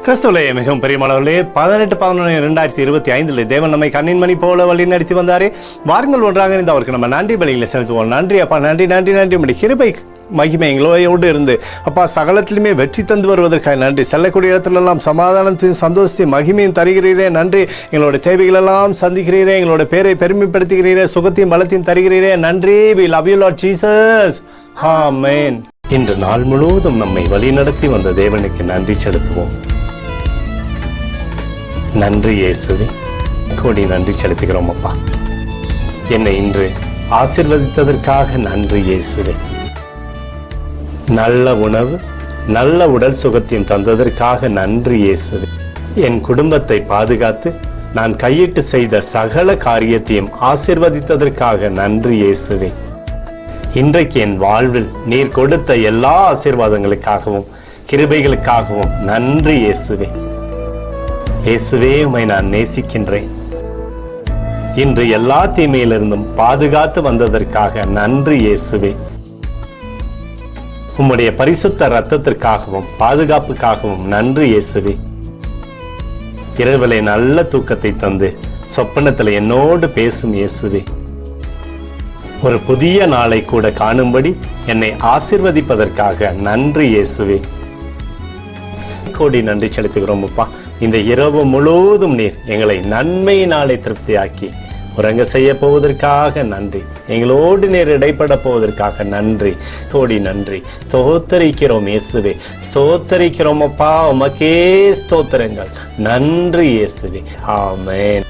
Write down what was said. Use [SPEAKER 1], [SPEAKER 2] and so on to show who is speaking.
[SPEAKER 1] கிறிஸ்துவிலே மிகவும் பெரியமானவர்களே, 18/11/2025 தேவன் நம்மை கண்ணின் மணி போல வழி நடத்தி வந்தாரே. வாருங்கள் ஒன்றாக இருந்து அவருக்கு நம்ம நன்றி பலிகளை செலுத்துவோம். நன்றி அப்பா, நன்றி நன்றி நன்றி. உடைய கிருபை மகிமை எங்களோடு இருந்து அப்பா சகலத்திலுமே வெற்றி தந்து வருவதற்காக நன்றி. செல்லக்கூடிய இடத்துலெல்லாம் சமாதானத்தையும் சந்தோஷத்தையும் மகிமையும் தருகிறீரே. நன்றி. எங்களோட தேவைகளெல்லாம் சந்திக்கிறீரே. எங்களோட பேரை பெருமைப்படுத்துகிறீரே. சுகத்தையும் பலத்தையும் தருகிறீரே. நன்றி. We love you Lord Jesus. ஆமென். இன்று நாள் முழுவதும் நம்மை வழிநடத்தி வந்த தேவனுக்கு நன்றி செலுத்துவோம். நன்றி இயேசுவே, கோடி நன்றி செலுத்துகிறோம் அப்பா. என்னை இன்று ஆசீர்வதித்ததற்காக நன்றி இயேசுவே. நல்ல உணவு, நல்ல உடல் சுகத்தையும் தந்ததற்காக நன்றி இயேசுவே. என் குடும்பத்தை பாதுகாத்து நான் கையிட்டு செய்த சகல காரியத்தையும் ஆசீர்வதித்ததற்காக நன்றி இயேசுவே. இன்றைக்கு என் வாழ்வில் நீர் கொடுத்த எல்லா ஆசீர்வாதங்களுக்காகவும் கிருபைகளுக்காகவும் நன்றி இயேசுவே. இயேசுவே, உம்மை நான் நேசிக்கின்றேன். இன்று எல்லா தீமையிலிருந்தும் பாதுகாத்து வந்ததற்காக நன்றி இயேசுவே. உம்முடைய பரிசுத்த இரத்தத்திற்காகவும் பாதுகாப்புக்காகவும் நன்றி இயேசுவே. இரவிலே நல்ல தூக்கத்தை தந்து சொப்பனத்தில் என்னோடு பேசும் இயேசுவே. ஒரு புதிய நாளை கூட காணும்படி என்னை ஆசீர்வதிப்பதற்காக நன்றி இயேசுவே. கோடி நன்றி செலுத்துகிறோம் அப்பா. இந்த இரவு முழுவதும் நீர் எங்களை நன்மையினாலே திருப்தியாக்கி உறங்க செய்ய போவதற்காக நன்றி. எங்களோடு நீர் இடைப்பட போவதற்காக நன்றி. கோடி நன்றி. ஸ்தோத்தரிக்கிறோம் இயேசுவே. ஸ்தோத்தரிக்கிறோம் அப்பா. உமக்கே ஸ்தோத்திரங்கள். நன்றி இயேசுவே. ஆமென்.